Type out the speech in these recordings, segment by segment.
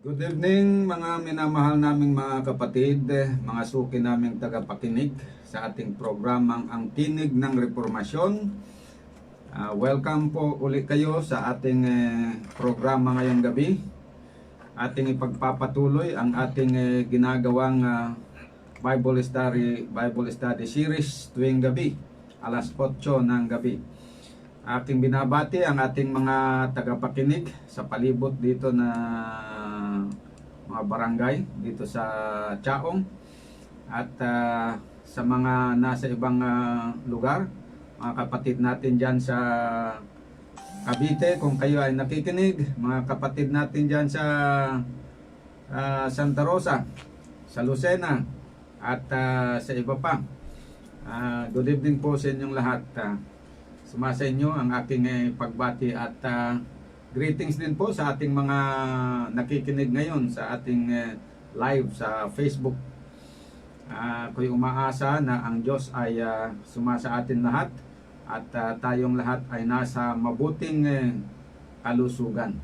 Good evening mga minamahal naming mga kapatid, mga suki naming tagapakinig sa ating programang Ang Tinig ng Reformasyon. Welcome po ulit kayo sa ating programa ngayong gabi. Ating ipagpapatuloy ang ating ginagawang Bible study series tuwing gabi, alas 8 ng gabi. Ating binabati ang ating mga tagapakinig sa palibot dito na mga barangay dito sa Chaong at sa mga nasa ibang lugar, mga kapatid natin dyan sa Cavite, kung kayo ay nakikinig, mga kapatid natin dyan sa Santa Rosa, sa Lucena at sa iba pa. Good evening po sa inyong lahat. Sumasa inyo ang aking pagbati at greetings din po sa ating mga nakikinig ngayon sa ating live sa Facebook. Ako'y umaasa na ang Diyos ay sumasa atin lahat at tayong lahat ay nasa mabuting kalusugan.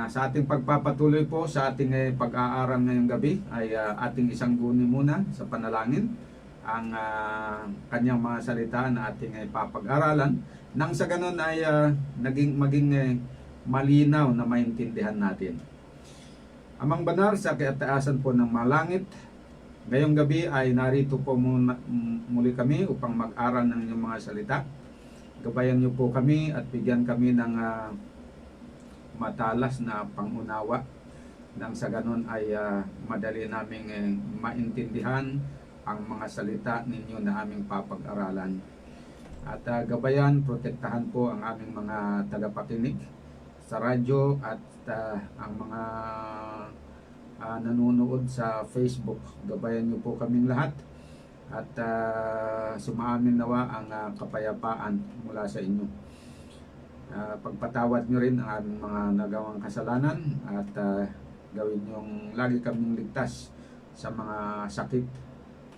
Sa ating pagpapatuloy po sa ating pag-aaral ngayong gabi ay ating isang guni muna sa panalangin ang kanyang mga salita na ating papag-aralan nang sa ganun ay maging malinaw na maintindihan natin. Amang Banar, sa kaitaasan po ng malangit, ngayong gabi ay narito po muli kami upang mag-aral ng inyong mga salita. Gabayan niyo po kami at bigyan kami ng matalas na pangunawa nang sa ganun ay madali naming maintindihan ang mga salita ninyo na aming papag-aralan. At gabayan, protektahan po ang aming mga tagapakinig sa radyo at ang mga nanonood sa Facebook. Gabayan niyo po kaming lahat at sumaamin nawa ang kapayapaan mula sa inyo. Pagpatawad niyo rin ang aming mga nagawang kasalanan at gawin niyong lagi kaming ligtas sa mga sakit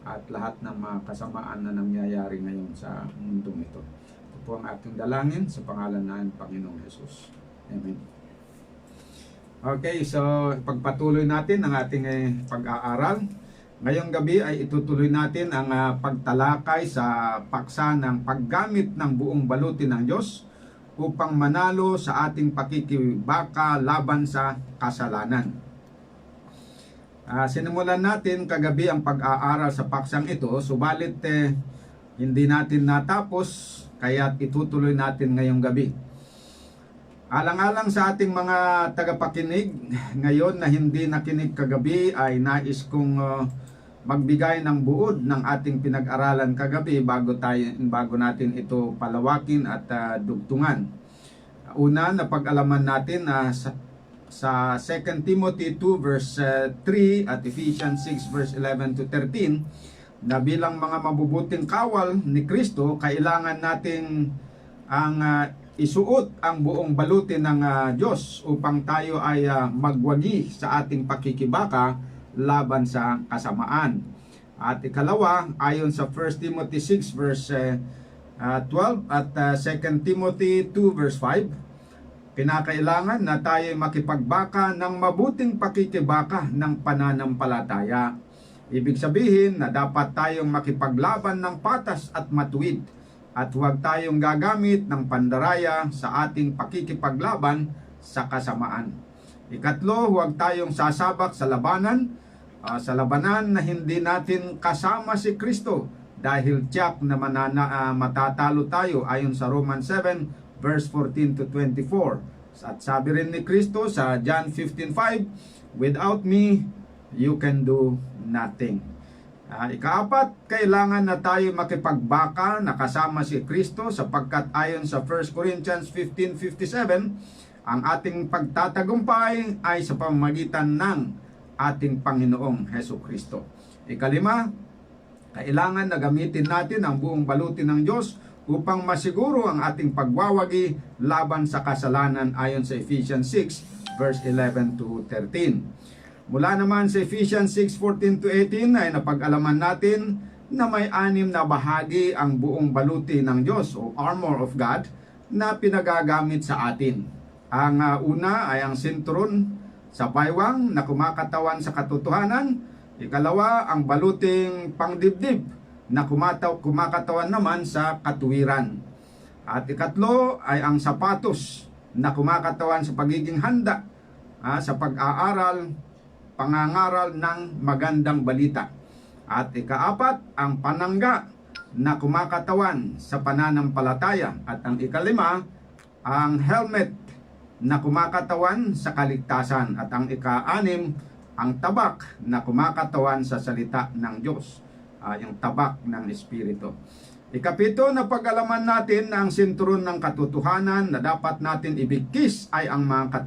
at lahat ng mga kasamaan na nangyayari ngayon sa mundong ito. Ito po ang aking dalangin sa pangalan ng Panginoong Jesus. Amen. Okay, so pagpatuloy natin ang ating pag-aaral. Ngayong gabi ay itutuloy natin ang pagtalakay sa paksa ng paggamit ng buong baluti ng Diyos upang manalo sa ating pakikibaka laban sa kasalanan. Sinimulan natin kagabi ang pag-aaral sa paksang ito, subalit hindi natin natapos, kaya itutuloy natin ngayong gabi. Alang-alang sa ating mga tagapakinig ngayon na hindi nakinig kagabi, ay nais kong magbigay ng buod ng ating pinag-aralan kagabi bago natin ito palawakin at dugtungan. Una, napag-alaman natin na sa 2 Timothy 2 verse 3 at Ephesians 6 verse 11 to 13 na bilang mga mabubuting kawal ni Kristo, kailangan nating ang isuot ang buong baluti ng Diyos upang tayo ay magwagi sa ating pakikibaka laban sa kasamaan. At ikalawa, ayon sa 1 Timothy 6 verse 12 at 2 Timothy 2 verse 5, kinakailangan na tayo makipagbaka ng mabuting pakikibaka ng pananampalataya. Ibig sabihin na dapat tayong makipaglaban ng patas at matuwid at huwag tayong gagamit ng pandaraya sa ating pakikipaglaban sa kasamaan. Ikatlo, huwag tayong sasabak sa labanan na hindi natin kasama si Kristo dahil tiyak na matatalo tayo ayon sa Romans 7 verse 14 to 24. At sabi rin ni Kristo sa John 15:5, without me, you can do nothing. Ikaapat, kailangan na tayo makipagbaka na kasama si Kristo sapagkat ayon sa 1 Corinthians 15:57, ang ating pagtatagumpay ay sa pamamagitan ng ating Panginoong Hesus Kristo. Ikalima, kailangan na gamitin natin ang buong baluti ng Diyos upang masiguro ang ating pagwawagi laban sa kasalanan ayon sa Ephesians 6 verse 11 to 13. Mula naman sa Ephesians 6:14 to 18 ay napag-alaman natin na may 6 na bahagi ang buong baluti ng Diyos o armor of God na pinagagamit sa atin. Ang una ay ang sintron sa baywang na kumakatawan sa katotohanan. Ikalawa, ang baluting pangdibdib na kumakatawan naman sa katuwiran. At ikatlo ay ang sapatos na kumakatawan sa pagiging handa sa pag-aaral, pangangaral ng magandang balita. At ikaapat, ang panangga na kumakatawan sa pananampalataya. At ang ikalima, ang helmet na kumakatawan sa kaligtasan. At ang ika-anim, ang tabak na kumakatawan sa salita ng Diyos. Yung tabak ng Espiritu. Ikapito na pag-alaman natin na ang sinturon ng katotohanan na dapat natin ibigkis ay ang mga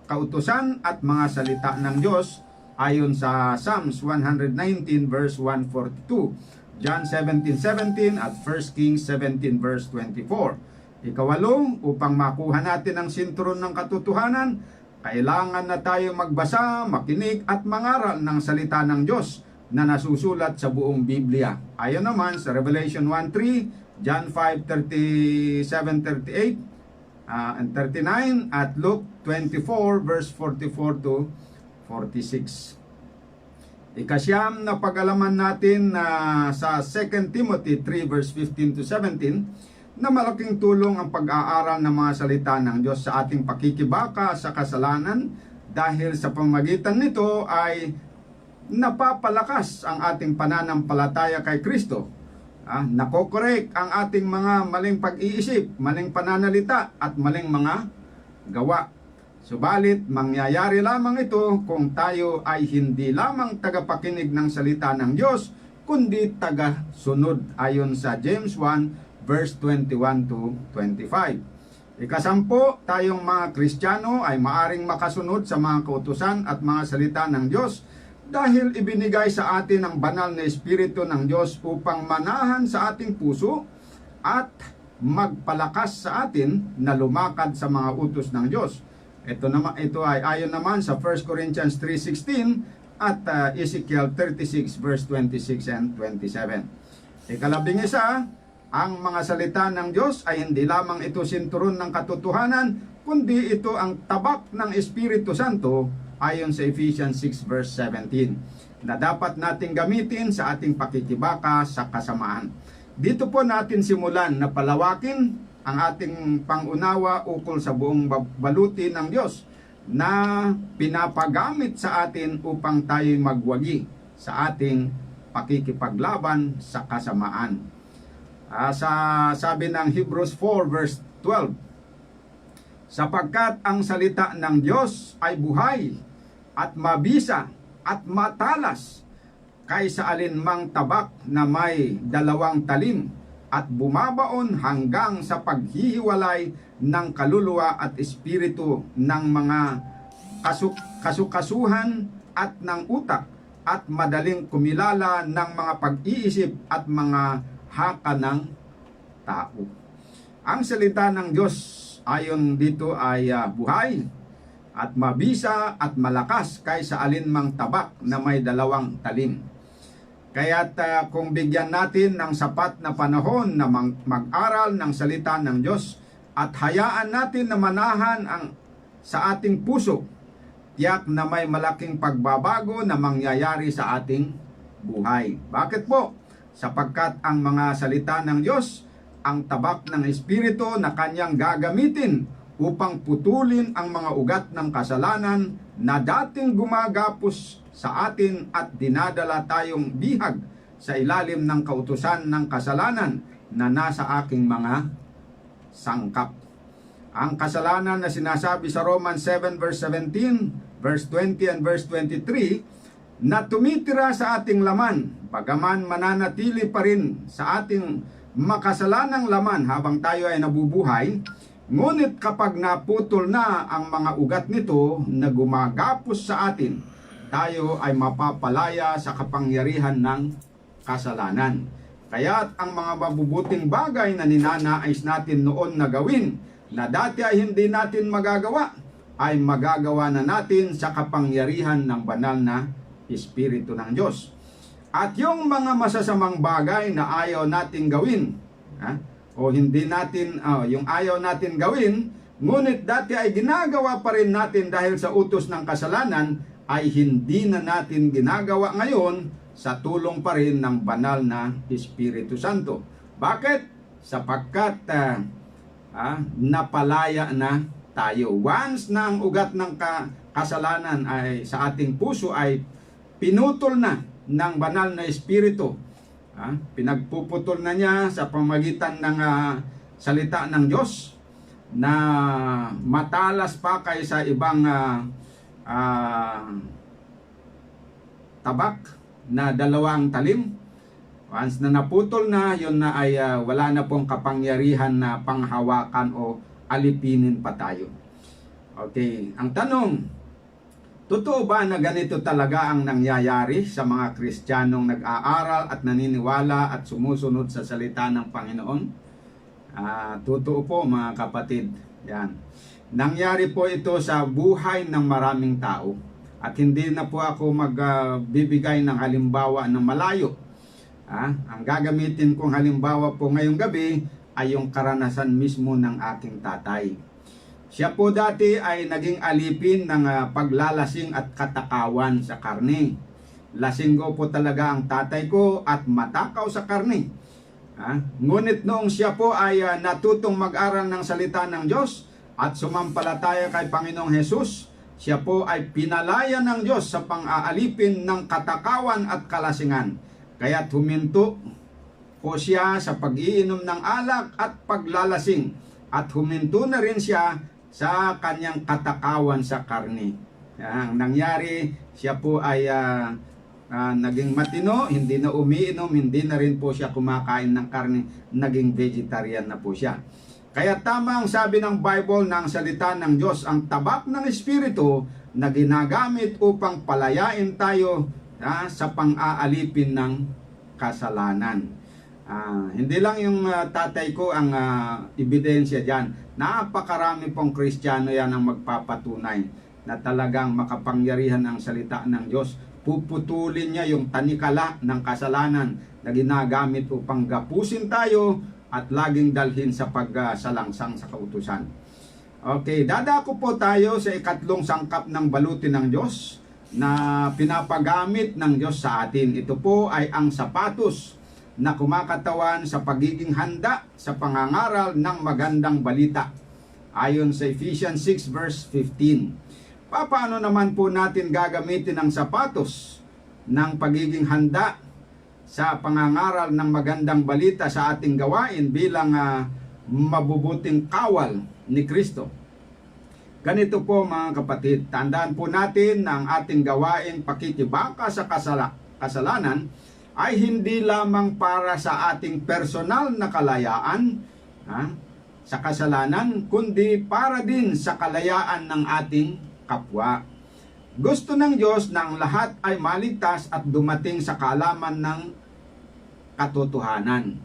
kautusan at mga salita ng Diyos ayon sa Psalms 119 verse 142, John 17:17 at 1 Kings 17 verse 24. Ikawalo, upang makuha natin ang sinturon ng katotohanan, kailangan na tayo magbasa, makinig at mangaral ng salita ng Diyos na nasusulat sa buong Biblia. Ayon naman sa Revelation 1:3, John 5:37-38 and 39 at Luke 24 verse 44 to 46. Ikasyam na pag-alaman natin sa 2 Timothy 3 verse 15 to 17 na malaking tulong ang pag-aaral ng mga salita ng Diyos sa ating pakikibaka sa kasalanan dahil sa pamamagitan nito ay napapalakas ang ating pananampalataya kay Kristo. Nakokorek ang ating mga maling pag-iisip, maling pananalita at maling mga gawa. Subalit, mangyayari lamang ito kung tayo ay hindi lamang tagapakinig ng salita ng Diyos, kundi taga-sunod ayon sa James 1 verse 21 to 25. Ikasampo, tayong mga Kristiyano ay maaring makasunod sa mga kautusan at mga salita ng Diyos dahil ibinigay sa atin ang banal na Espiritu ng Diyos upang manahan sa ating puso at magpalakas sa atin na lumakad sa mga utos ng Diyos. Ito ay ayon naman sa 1 Corinthians 3:16 at Ezekiel 36 verse 26 and 27. Ikalabing-isa, ang mga salita ng Diyos ay hindi lamang ito sinturon ng katotohanan, kundi ito ang tabak ng Espiritu Santo ayon sa Ephesians 6 verse 17 na dapat nating gamitin sa ating pakikibaka sa kasamaan. Dito po natin simulan na palawakin ang ating pangunawa ukol sa buong baluti ng Diyos na pinapagamit sa atin upang tayo'y magwagi sa ating pakikipaglaban sa kasamaan. Sabi ng Hebrews 4 verse 12, sapagkat ang salita ng Diyos ay buhay at mabisa at matalas kaysa alinmang tabak na may dalawang talim at bumabaon hanggang sa paghihiwalay ng kaluluwa at espiritu ng mga kasukasuhan at ng utak at madaling kumilala ng mga pag-iisip at mga haka ng tao. Ang salita ng Diyos ayon dito ay buhay at mabisa at malakas kaysa alinmang tabak na may dalawang talim. Kaya't kung bigyan natin ng sapat na panahon na mag-aral ng salita ng Diyos at hayaan natin na manahan sa ating puso, tiyak na may malaking pagbabago na mangyayari sa ating buhay. Bakit po? Sapagkat ang mga salita ng Diyos, ang tabak ng Espiritu na kanyang gagamitin upang putulin ang mga ugat ng kasalanan na dating gumagapos sa atin at dinadala tayong bihag sa ilalim ng kautusan ng kasalanan na nasa aking mga sangkap. Ang kasalanan na sinasabi sa Romans 7 verse 17, verse 20 and verse 23 na tumitira sa ating laman, bagaman mananatili pa rin sa ating makasalanang laman habang tayo ay nabubuhay, ngunit kapag naputol na ang mga ugat nito na gumagapos sa atin, tayo ay mapapalaya sa kapangyarihan ng kasalanan. Kaya't ang mga mabubuting bagay na ninanais natin noon na gawin, na dati ay hindi natin magagawa, ay magagawa na natin sa kapangyarihan ng banal na Espiritu ng Diyos. At yung mga masasamang bagay na ayaw natin gawin, o hindi natin, yung ayaw natin gawin, Ngunit dati ay ginagawa pa rin natin dahil sa utos ng kasalanan, ay hindi na natin ginagawa ngayon sa tulong pa rin ng banal na Espiritu Santo. Bakit? Sapagkat napalaya na tayo. Once na ang ugat ng kasalanan ay sa ating puso ay pinutol na ng banal na Espiritu. Pinagpuputol na niya sa pamagitan ng salita ng Diyos na matalas pa kaysa ibang tabak na dalawang talim. Once na naputol na, yun na ay wala na pong kapangyarihan na panghawakan o alipinin pa tayo. Okay, ang tanong, totoo ba na ganito talaga ang nangyayari sa mga Kristiyanong nag-aaral at naniniwala at sumusunod sa salita ng Panginoon? Totoo po mga kapatid. Yan. Nangyari po ito sa buhay ng maraming tao. At hindi na po ako magbibigay ng halimbawa ng malayo. Ang gagamitin kong halimbawa po ngayong gabi ay yung karanasan mismo ng aking tatay. Siya po dati ay naging alipin ng paglalasing at katakawan sa karne. Lasinggo po talaga ang tatay ko at matakaw sa karne. Ngunit noong siya po ay natutong mag-aral ng salita ng Diyos at sumampalataya kay Panginoong Hesus, siya po ay pinalaya ng Diyos sa pang-aalipin ng katakawan at kalasingan. Kaya't huminto po siya sa pag-iinom ng alak at paglalasing at huminto na rin siya sa kanyang katakawan sa karne. Ang nangyari, siya po ay naging matino, hindi na umiinom, hindi na rin po siya kumakain ng karne, naging vegetarian na po siya. Kaya tama ang sabi ng Bible ng salita ng Diyos, ang tabak ng Espiritu na ginagamit upang palayain tayo sa pang-aalipin ng kasalanan. Hindi lang yung tatay ko ang ebidensya dyan. Napakarami pong Kristiyano yan ang magpapatunay na talagang makapangyarihan ang salita ng Diyos. Puputulin niya yung tanikala ng kasalanan na ginagamit upang gapusin tayo at laging dalhin sa pagsalangsang sa kautusan. Okay, dadako po tayo sa ikatlong sangkap ng balutin ng Diyos na pinapagamit ng Diyos sa atin. Ito po ay ang sapatos na kumakatawan sa pagiging handa sa pangangaral ng magandang balita. Ayon sa Ephesians 6 verse 15. Paano naman po natin gagamitin ang sapatos ng pagiging handa sa pangangaral ng magandang balita sa ating gawain bilang mabubuting kawal ni Kristo? Ganito po mga kapatid, tandaan po natin na ang ating gawain pakikibaka sa kasalanan ay hindi lamang para sa ating personal na kalayaan sa kasalanan, kundi para din sa kalayaan ng ating kapwa. Gusto ng Diyos na ang lahat ay maligtas at dumating sa kaalaman ng katotohanan.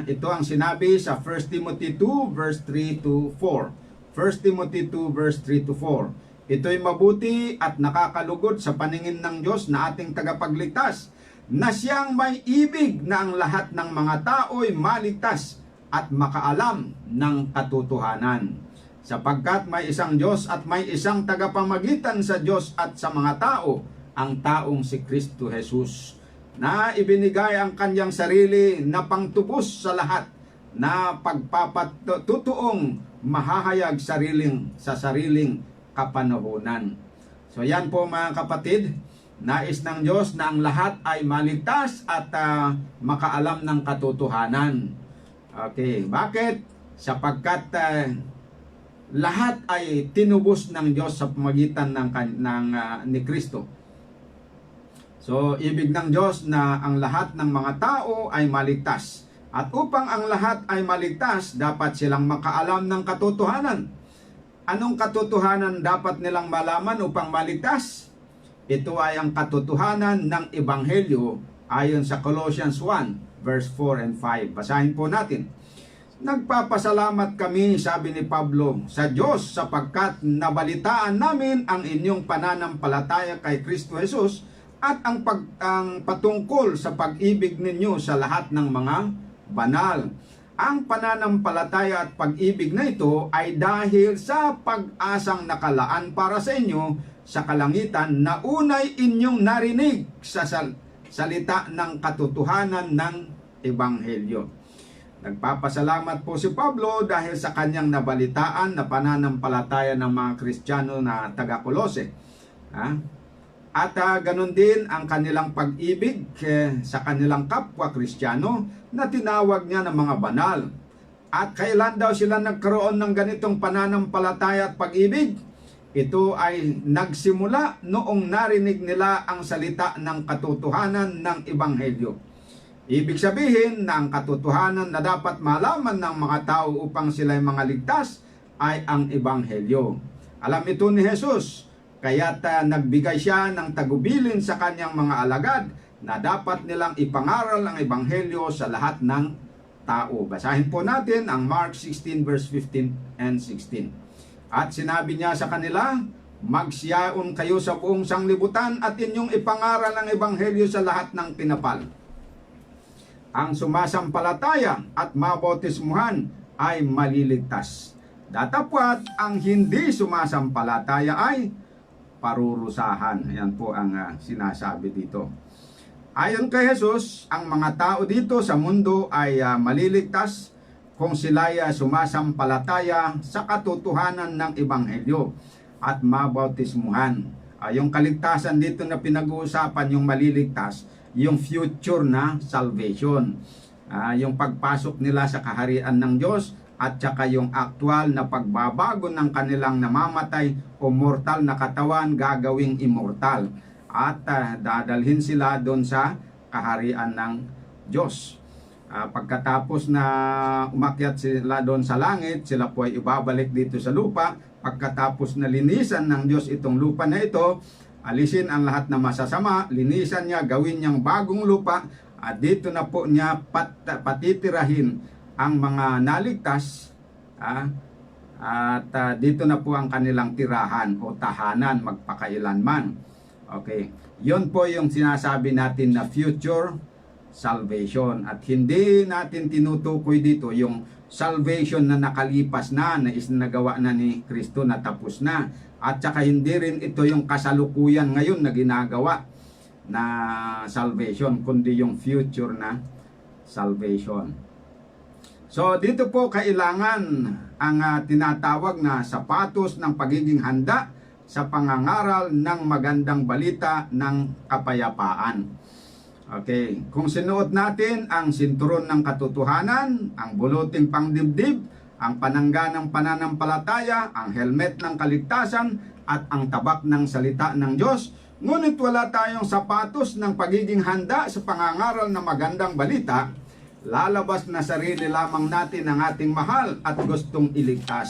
Ito ang sinabi sa 1 Timothy 2 verse 3 to 4. 1 Timothy 2 verse 3 to 4. Ito'y mabuti at nakakalugod sa paningin ng Diyos na ating tagapagligtas, na siyang may ibig na ang lahat ng mga tao'y maligtas at makaalam ng katotohanan. Sapagkat may isang Diyos at may isang tagapamagitan sa Diyos at sa mga tao, ang taong si Kristo Jesus, na ibinigay ang kanyang sarili na pangtubos sa lahat, na pagpapatutuong mahahayag sa sariling kapanahunan. So yan po mga kapatid, nais ng Diyos na ang lahat ay maligtas at makaalam ng katotohanan. Okay, bakit? Sapagkat lahat ay tinubos ng Diyos sa pamagitan ni Kristo. So, ibig ng Diyos na ang lahat ng mga tao ay maligtas. At upang ang lahat ay maligtas, dapat silang makaalam ng katotohanan. Anong katotohanan dapat nilang malaman upang maligtas? Ito ay ang katotohanan ng Ebanghelyo ayon sa Colossians 1 verse 4 and 5. Basahin po natin. Nagpapasalamat kami, sabi ni Pablo, sa Diyos sapagkat nabalitaan namin ang inyong pananampalataya kay Kristo Jesus at ang patungkol sa pag-ibig ninyo sa lahat ng mga banal. Ang pananampalataya at pag-ibig na ito ay dahil sa pag-asang nakalaan para sa inyo sa kalangitan na unay inyong narinig sa salita ng katotohanan ng Ebanghelyo. Nagpapasalamat po si Pablo dahil sa kanyang nabalitaan na pananampalataya ng mga Kristiyano na taga-Kolose. At ganun din ang kanilang pag-ibig sa kanilang kapwa Kristiyano na tinawag niya ng mga banal. At kailan daw sila nagkaroon ng ganitong pananampalataya at pag-ibig? Ito ay nagsimula noong narinig nila ang salita ng katotohanan ng Ebanghelyo. Ibig sabihin na ang katotohanan na dapat malaman ng mga tao upang sila'y mga ligtas ay ang Ebanghelyo. Alam ito ni Jesus, kaya't nagbigay siya ng tagubilin sa kanyang mga alagad na dapat nilang ipangaral ang Ebanghelyo sa lahat ng tao. Basahin po natin ang Mark 16 verse 15 and 16. At sinabi niya sa kanila, magsiyaon kayo sa buong sanglibutan at inyong ipangaral ang Ebanghelyo sa lahat ng pinapal. Ang sumasampalataya at mabautismuhan ay maliligtas. Datapwat ang hindi sumasampalataya ay parurusahan. Ayan po ang sinasabi dito. Ayon kay Jesus, ang mga tao dito sa mundo ay maliligtas kung sila ay sumasampalataya sa katotohanan ng Ebanghelyo at mabautismuhan. Yung kaligtasan dito na pinag-uusapan, yung maliligtas, yung future na salvation. Yung pagpasok nila sa kaharian ng Diyos at saka yung actual na pagbabago ng kanilang namamatay o mortal na katawan gagawing immortal. At dadalhin sila doon sa kaharian ng Diyos. Pagkatapos na umakyat sila doon sa langit, sila po ay ibabalik dito sa lupa. Pagkatapos na linisan ng Diyos itong lupa na ito, alisin ang lahat na masasama, linisan niya, gawin niyang bagong lupa, at dito na po niya patitirahin ang mga naligtas, at dito na po ang kanilang tirahan o tahanan magpakailanman. Okay, yon po yung sinasabi natin na future salvation, at hindi natin tinutukoy dito yung salvation na nakalipas na isnagawa na ni Kristo na tapos na. At saka hindi rin ito yung kasalukuyan ngayon na ginagawa na salvation, kundi yung future na salvation. So dito po kailangan ang tinatawag na sapatos ng pagiging handa sa pangangaral ng magandang balita ng kapayapaan. Okay, kung sinuot natin ang sinturon ng katotohanan, ang buluting pangdibdib, ang panangga ng pananampalataya, ang helmet ng kaligtasan, at ang tabak ng salita ng Diyos, ngunit wala tayong sapatos ng pagiging handa sa pangangaral ng magandang balita, lalabas na sarili lamang natin ang ating mahal at gustong iligtas.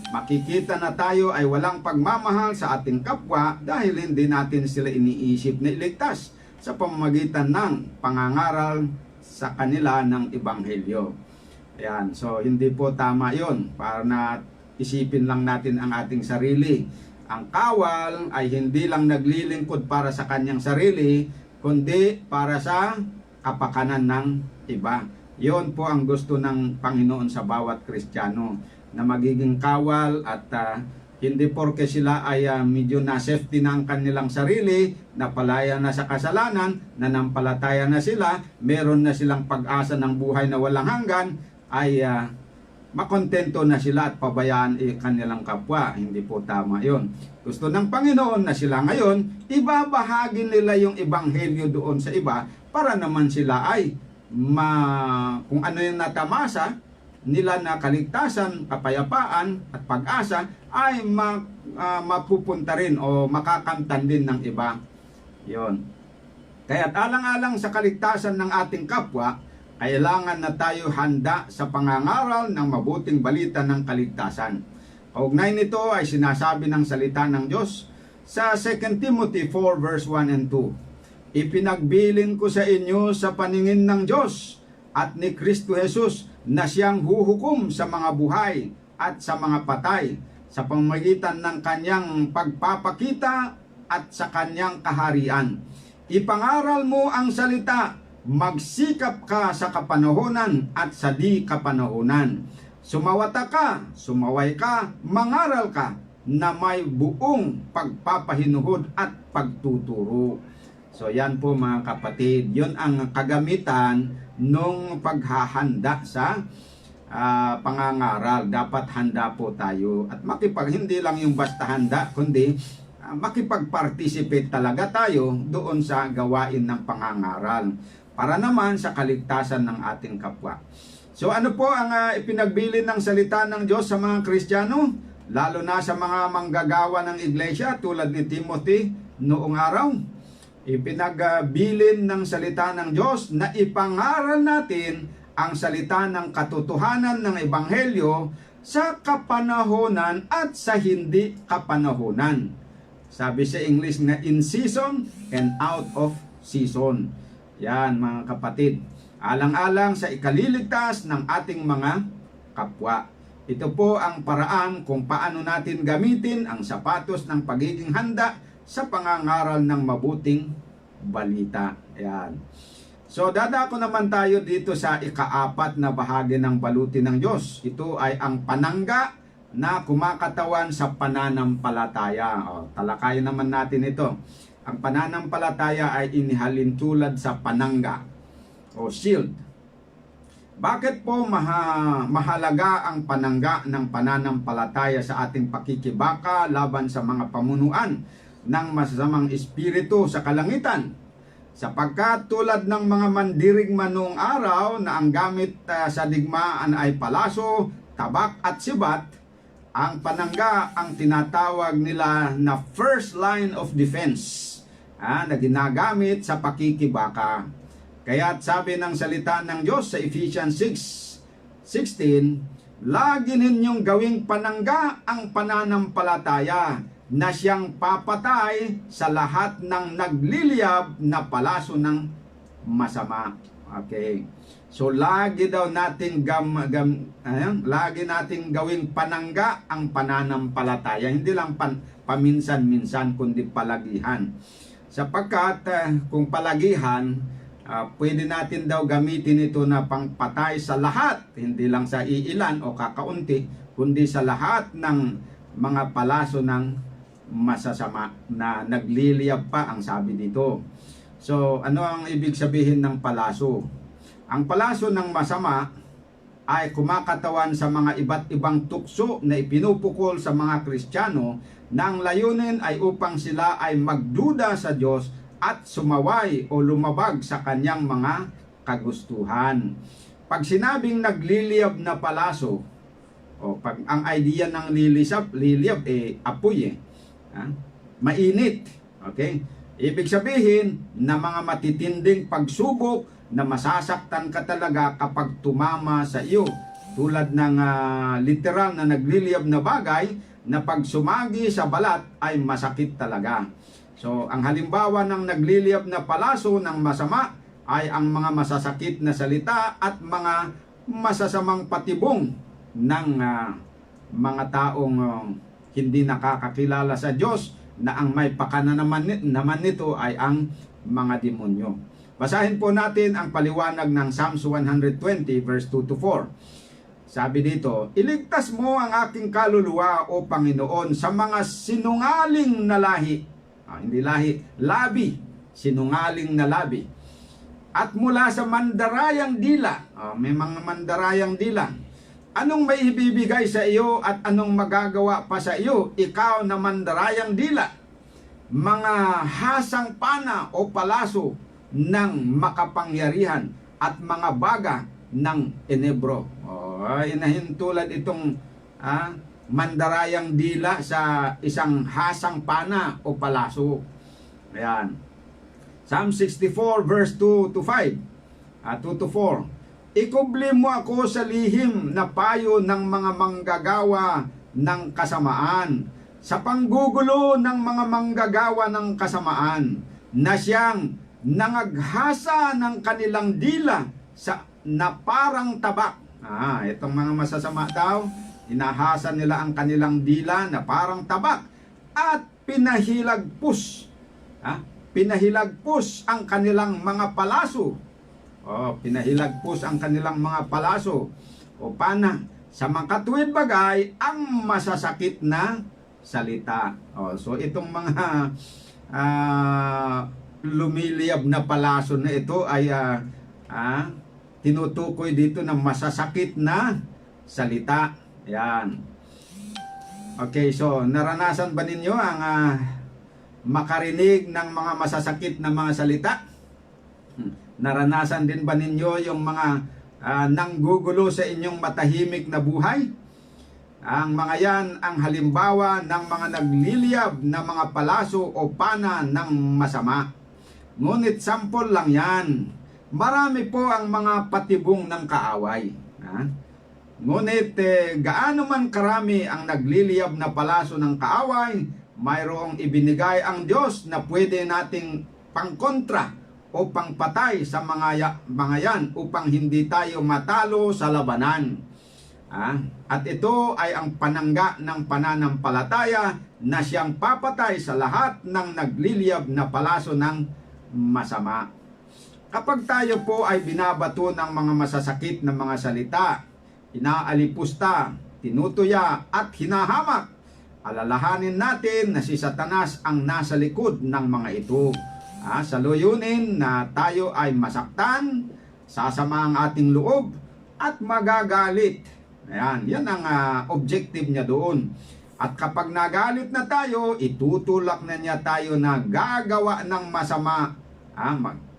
Makikita na tayo ay walang pagmamahal sa ating kapwa dahil hindi natin sila iniisip na iligtas sa pamamagitan ng pangangaral sa kanila ng Ebanghelyo. Ayan, so hindi po tama yon para na isipin lang natin ang ating sarili. Ang kawal ay hindi lang naglilingkod para sa kanyang sarili, kundi para sa kapakanan ng iba. Yon po ang gusto ng Panginoon sa bawat Kristiyano, na magiging kawal at hindi porke sila ay medyo na-safety na ang kanilang sarili, napalaya na sa kasalanan, nanampalataya na sila, meron na silang pag-asa ng buhay na walang hanggan, ay makontento na sila at pabayaan kanilang kapwa. Hindi po tama yon. Gusto ng Panginoon na sila ngayon, ibabahagi nila yung Ebanghelyo doon sa iba para naman sila ay kung ano yung natamasa nila na kaligtasan, kapayapaan at pag-asa ay mapupunta rin o makakamtan din ng iba. Yon. Kaya't alang-alang sa kaligtasan ng ating kapwa, kailangan na tayo handa sa pangangaral ng mabuting balita ng kaligtasan. Kaugnay nito ay sinasabi ng salita ng Diyos sa 2 Timothy 4 verse 1 and 2. Ipinagbilin ko sa inyo sa paningin ng Diyos at ni Kristo Jesus na siyang huhukom sa mga buhay at sa mga patay sa pamamagitan ng kanyang pagpapakita at sa kanyang kaharian. Ipangaral mo ang salita magsikap ka sa kapanahunan at sa di kapanahunan. Sumawata ka, sumaway ka, mangaral ka, na may buong pagpapahinuhod at pagtuturo. So yan po mga kapatid, yun ang kagamitan nung paghahanda sa pangangaral. Dapat handa po tayo at hindi lang yung basta handa, kundi makipag-participate talaga tayo doon sa gawain ng pangangaral para naman sa kaligtasan ng ating kapwa. So ano po ang ipinagbilin ng salita ng Diyos sa mga Kristiyano, lalo na sa mga manggagawa ng iglesia tulad ni Timothy noong araw? Ipinagbilin ng salita ng Diyos na ipangaral natin ang salita ng katotohanan ng Ebanghelyo sa kapanahonan at sa hindi kapanahonan. Sabi sa English na in season and out of season. Yan mga kapatid. Alang-alang sa ikaliligtas ng ating mga kapwa. Ito po ang paraan kung paano natin gamitin ang sapatos ng pagiging handa sa pangangaral ng mabuting balita. Ayan. So dadako naman tayo dito sa ikaapat na bahagi ng baluti ng Diyos. Ito ay ang panangga na kumakatawan sa pananampalataya. Talakayin naman natin ito. Ang pananampalataya ay inihalin tulad sa panangga o shield. Bakit po mahalaga ang panangga ng pananampalataya sa ating pakikibaka laban sa mga pamunuan ng masasamang espiritu sa kalangitan? Sapagkat tulad ng mga mandirigma noong araw na ang gamit sa digmaan ay palaso, tabak at sibat, ang panangga ang tinatawag nila na first line of defense na ginagamit sa pakikibaka. Kaya't sabi ng salita ng Diyos sa Ephesians 6:16, lagi ninyong gawing panangga ang pananampalataya na siyang papatay sa lahat ng nagliliyab na palaso ng masama. Okay. So lagi daw nating lagi nating gawing panangga ang pananampalataya, hindi lang paminsan-minsan kundi palagihan. Sapagkat kung palagihan, pwede natin daw gamitin ito na pangpatay sa lahat, hindi lang sa iilan o kakaunti, kundi sa lahat ng mga palaso ng masasama na nagliliyab pa ang sabi dito. So, ano ang ibig sabihin ng palaso? Ang palaso ng masama ay kumakatawan sa mga iba't ibang tukso na ipinupukol sa mga Kristiyano na ang layunin ay upang sila ay magduda sa Diyos at sumaway o lumabag sa kanyang mga kagustuhan. Pag sinabing nagliliyab na palaso, pag ang idea ng liliyab apoy mainit. Okay? Ibig sabihin na mga matitinding pagsubok na masasaktan ka talaga kapag tumama sa iyo. Tulad ng literal na nagliliyab na bagay na pag sumagi sa balat ay masakit talaga. So, ang halimbawa ng nagliliyab na palaso ng masama ay ang mga masasakit na salita at mga masasamang patibong ng mga taong hindi nakakakilala sa Diyos na ang may pakana naman nito ay ang mga demonyo. Basahin po natin ang paliwanag ng Psalms 120 verse 2 to 4. Sabi dito, iligtas mo ang aking kaluluwa o Panginoon sa mga sinungaling na lahi. Hindi lahi, labi. Sinungaling na labi. At mula sa mandarayang dila. May mga mandarayang dila. Anong may ibibigay sa iyo at anong magagawa pa sa iyo, ikaw na mandarayang dila? Mga hasang pana o palaso ng makapangyarihan at mga baga ng enebro. Inahintulad itong mandarayang dila sa isang hasang pana o palaso. Ayan. Psalm 64 verse 2 to 5. 2 to 4. Ikubli mo ako sa lihim na payo ng mga manggagawa ng kasamaan, sa panggugulo ng mga manggagawa ng kasamaan, na siyang nangaghasa ng kanilang dila na parang tabak. Itong mga masasama daw, inahasa nila ang kanilang dila na parang tabak at pinahilagpus ang kanilang mga palaso Pinahilagpos ang kanilang mga palaso o pana sa makatuwid bagay ang masasakit na salita. So itong mga lumiliyab na palaso na ito ay tinutukoy dito ng masasakit na salita. Yan. Okay, so naranasan ba ninyo ang makarinig ng mga masasakit na mga salita? Naranasan din ba ninyo yung mga nanggugulo sa inyong matahimik na buhay? Ang mga yan ang halimbawa ng mga nagliliyab na mga palaso o pana ng masama. Ngunit sampol lang yan. Marami po ang mga patibong ng kaaway. Ngunit gaano man karami ang nagliliyab na palaso ng kaaway, mayroong ibinigay ang Diyos na pwede nating pangkontra o pangpatay sa mga yan upang hindi tayo matalo sa labanan. At ito ay ang panangga ng pananampalataya na siyang papatay sa lahat ng nagliliyab na palaso ng masama. Kapag tayo po ay binabato ng mga masasakit na mga salita, inaalipusta, tinutuya at hinahamak, alalahanin natin na si Satanas ang nasa likod ng mga ito. Sa layunin na tayo ay masaktan, sasama ang ating loob at magagalit. Yan ang objective niya doon. At kapag nagalit na tayo, itutulak na niya tayo na gagawa ng masama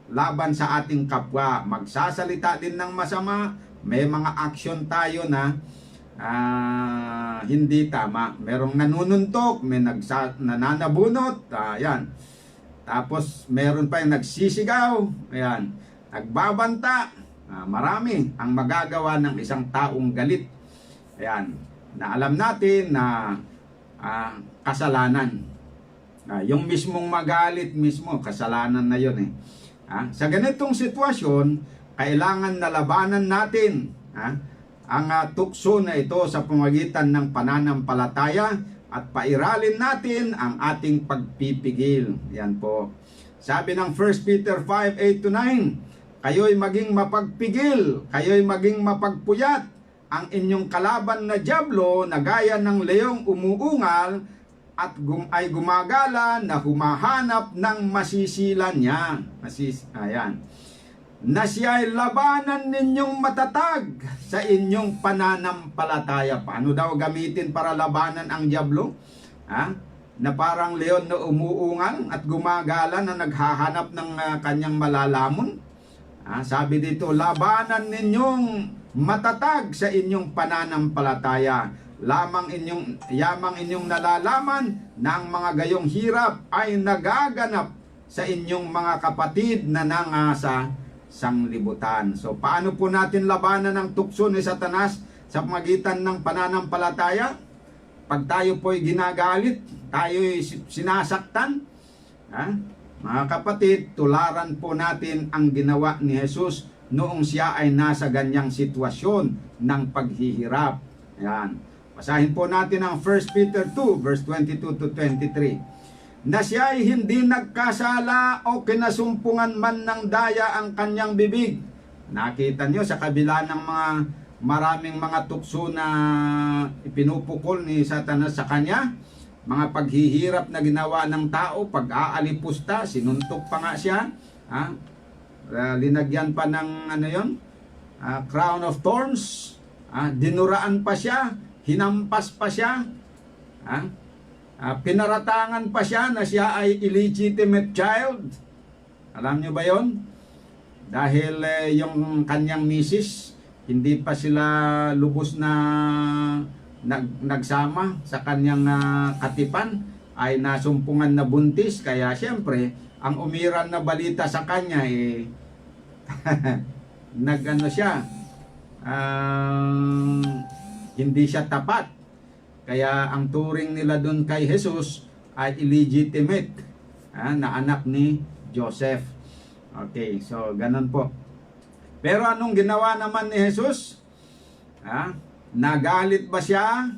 laban sa ating kapwa. Magsasalita din ng masama, may mga action tayo na hindi tama. Merong nanununtok, may nananabunot, yan. Tapos meron pa yung nagsisigaw, ayan, nagbabanta. Marami ang magagawa ng isang taong galit. Ayan, na alam natin na kasalanan. Yung mismong magalit mismo, kasalanan na yun . Sa ganitong sitwasyon, kailangan na labanan natin ang tukso na ito sa pamamagitan ng pananampalataya at pairalin natin ang ating pagpipigil. Yan po. Sabi ng 1 Peter 5:8-9, kayo'y maging mapagpigil, kayo'y maging mapagpuyat. Ang inyong kalaban na dyablo na gaya ng leong umuungal at ay gumagala na humahanap ng masisilan niya. Ayan. Na siya ay labanan ninyong matatag sa inyong pananampalataya. Paano daw gamitin para labanan ang dyablo? Na parang leon na umuungal at gumagala na naghahanap ng kanyang malalamon. Sabi dito, labanan ninyong matatag sa inyong pananampalataya. Yamang inyong nalalaman na ang mga gayong hirap ay nagaganap sa inyong mga kapatid na nangasa sanglibutan. So paano po natin labanan ang tukso ni Satanas sa pamagitan ng pananampalataya? Pag tayo po'y ginagalit, tayo'y sinasaktan, mga kapatid, tularan po natin ang ginawa ni Jesus noong siya ay nasa ganyang sitwasyon ng paghihirap. Ayan. Basahin po natin ang 1 Peter 2 verse 22-23. Na siya ay hindi nagkasala o kinasumpungan man ng daya ang kanyang bibig. Nakita nyo sa kabila ng maraming mga tukso na ipinupukol ni Satanas sa kanya, mga paghihirap na ginawa ng tao, pag-aalipusta, sinuntok pa nga siya, linagyan pa ng crown of thorns, dinuraan pa siya, hinampas pa siya, pinaratangan pa siya na siya ay illegitimate child. Alam nyo ba yon? Dahil yung kanyang misis, hindi pa sila lubos na nagsama sa kanyang katipan, ay nasumpungan na buntis. Kaya siyempre, ang umiran na balita sa kanya siya, hindi siya tapat. Kaya ang turing nila doon kay Jesus ay illegitimate na anak ni Joseph. Okay, so ganun po. Pero anong ginawa naman ni Jesus? Nagalit ba siya?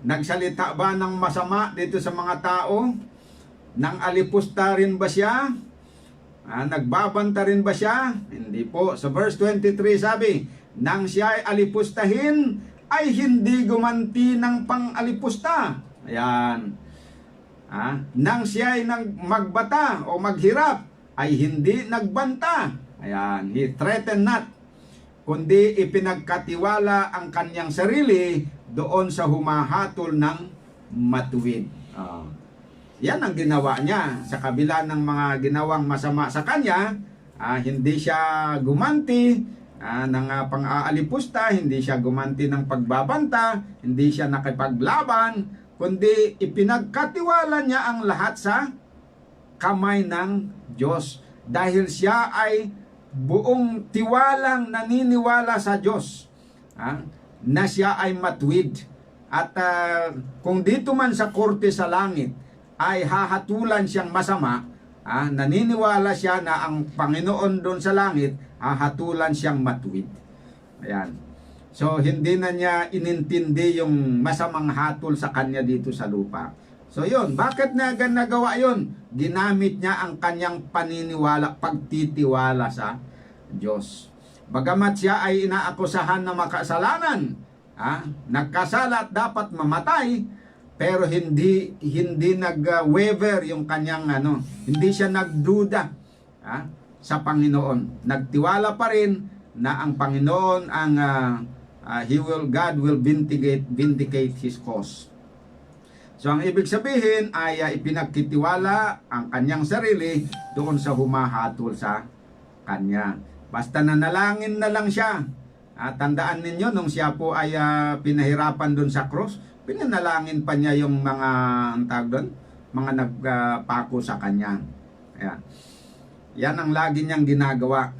Nagsalita ba ng masama dito sa mga tao? Nang alipusta rin ba siya? Nagbabanta rin ba siya? Hindi po. Sa verse 23 sabi, nang siya ay alipustahin, ay hindi gumanti ng pang-alipusta. Ayan. Nang siya ay magbata o maghirap, ay hindi nagbanta. Ayan. He threatened not, kundi ipinagkatiwala ang kanyang sarili doon sa humahatol ng matuwid. Yan ang ginawa niya. Sa kabila ng mga ginawang masama sa kanya, hindi siya gumanti ng pang-aalipusta, hindi siya gumanti ng pagbabanta, hindi siya nakipaglaban, kundi ipinagkatiwala niya ang lahat sa kamay ng Diyos. Dahil siya ay buong tiwalang naniniwala sa Diyos, na siya ay matuwid. At kung dito man sa korte sa langit ay hahatulan siyang masama, naniniwala siya na ang Panginoon doon sa langit hahatulan siyang matuwid. Ayan. So hindi na niya inintindi yung masamang hatol sa kanya dito sa lupa. So yun, bakit na nagawa yun? Ginamit niya ang kanyang paniniwala, pagtitiwala sa Diyos. Bagamat siya ay inaakusahan na makasalanan, nagkasala at dapat mamatay, pero hindi nag-waver yung kanyang hindi siya nagduda sa Panginoon. Nagtiwala pa rin na ang Panginoon ang God will vindicate his cause. So ang ibig sabihin ay ipinagkitiwala ang kanyang sarili doon sa humahatol sa kanya. Basta nanalangin na lang siya. Tandaan ninyo nung siya po ay pinahirapan doon sa cross, pinanalangin pa niya yung mga mga nagpako sa kanya. Ayan. Yan ang lagi niyang ginagawa.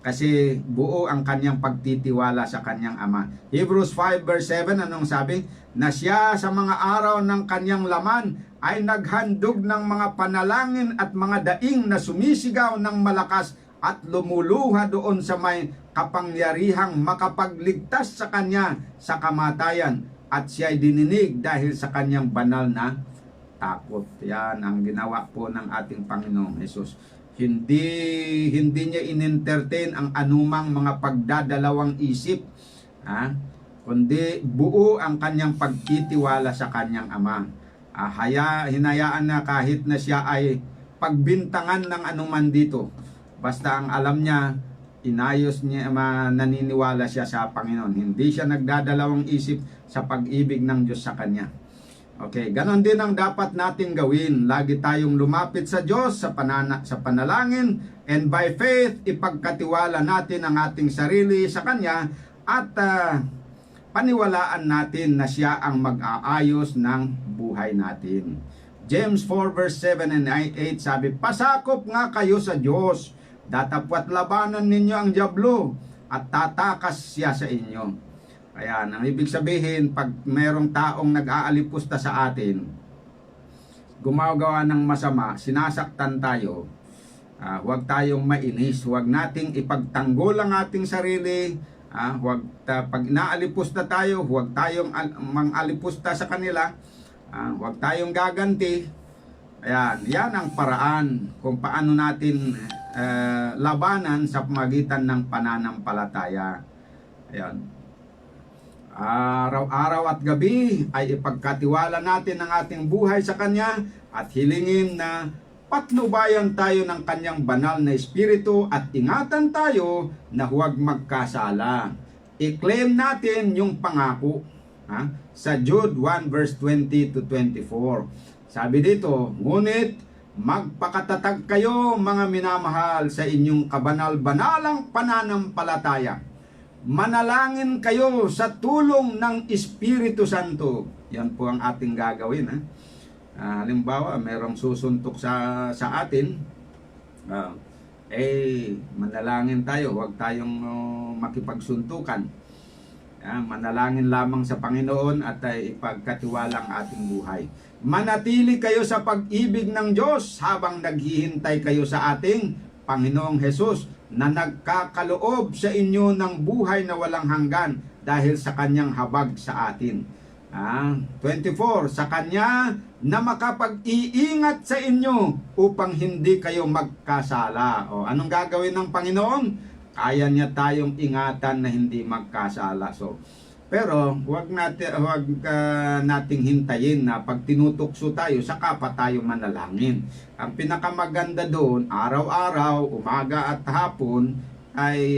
Kasi buo ang kanyang pagtitiwala sa kanyang Ama. Hebrews 5 verse 7, anong sabi? Na siya sa mga araw ng kanyang laman ay naghandog ng mga panalangin at mga daing na sumisigaw ng malakas at lumuluha doon sa may kapangyarihang makapagligtas sa kanya sa kamatayan, at siya ay dininig dahil sa kanyang banal na takot. Yan ang ginawa po ng ating Panginoong Hesus. Hindi niya in-entertain ang anumang mga pagdadalawang isip, kundi buo ang kanyang pagtitiwala sa kanyang Ama. Hinayaan na kahit na siya ay pagbintangan ng anuman dito, basta ang alam niya, inayos niya, naniniwala siya sa Panginoon. Hindi siya nagdadalawang isip sa pag-ibig ng Diyos sa kanya. Okay, ganon din ang dapat nating gawin. Lagi tayong lumapit sa Diyos sa panalangin, and by faith, ipagkatiwala natin ang ating sarili sa Kanya, at paniwalaan natin na siya ang mag-aayos ng buhay natin. James 4 verse 7 and 8 sabi, pasakop nga kayo sa Diyos, datapwat labanan ninyo ang dyablo, at tatakas siya sa inyo. Ayan, ang ibig sabihin, pag mayroong taong nag-aalipusta sa atin, gumagawa ng masama, sinasaktan tayo, huwag tayong mainis, huwag nating ipagtanggol ang ating sarili, pag naalipusta tayo, huwag tayong mang-alipusta sa kanila, huwag tayong gaganti. Ayan, yan ang paraan kung paano natin labanan sa pamagitan ng pananampalataya. Ayan. Araw-araw at gabi ay ipagkatiwala natin ang ating buhay sa Kanya, at hilingin na patnubayan tayo ng Kanyang banal na Espiritu, at ingatan tayo na huwag magkasala. I-claim natin yung pangako sa Jude 1 verse 20 to 24. Sabi dito, ngunit magpakatatag kayo mga minamahal sa inyong kabanal-banalang pananampalataya. Manalangin kayo sa tulong ng Espiritu Santo. Yan po ang ating gagawin. Halimbawa, merong susuntok sa atin. Manalangin tayo. Huwag tayong makipagsuntukan. Manalangin lamang sa Panginoon at ipagkatiwala ang ating buhay. Manatili kayo sa pag-ibig ng Diyos habang naghihintay kayo sa ating Panginoong Hesus, na nagkakaloob sa inyo ng buhay na walang hanggan dahil sa kanyang habag sa atin. 24, sa Kanya na makapag-iingat sa inyo upang hindi kayo magkasala. O, anong gagawin ng Panginoon? Kaya niya tayong ingatan na hindi magkasala. So, pero huwag nating hintayin na pag tinutukso tayo, saka pa tayo manalangin. Ang pinakamaganda doon, araw-araw, umaga at hapon, ay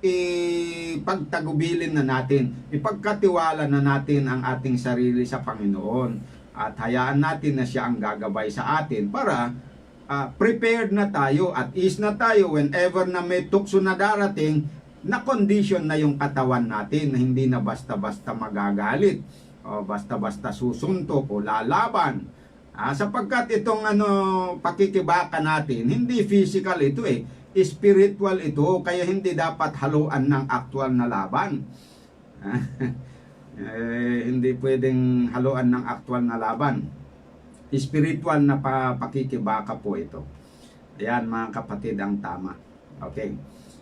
ipagtagubilin na natin, ipagkatiwala na natin ang ating sarili sa Panginoon at hayaan natin na siya ang gagabay sa atin para prepared na tayo at is na tayo whenever na may tukso na darating, na condition na yung katawan natin na hindi na basta-basta magagalit o basta-basta susuntok o lalaban. Sapagkat itong pakikibaka natin, hindi physical ito spiritual ito, kaya hindi dapat haluan ng actual na laban. Hindi pwedeng haluan ng actual na laban. Spiritual na pakikibaka po ito. Ayan mga kapatid, ang tama. Okay.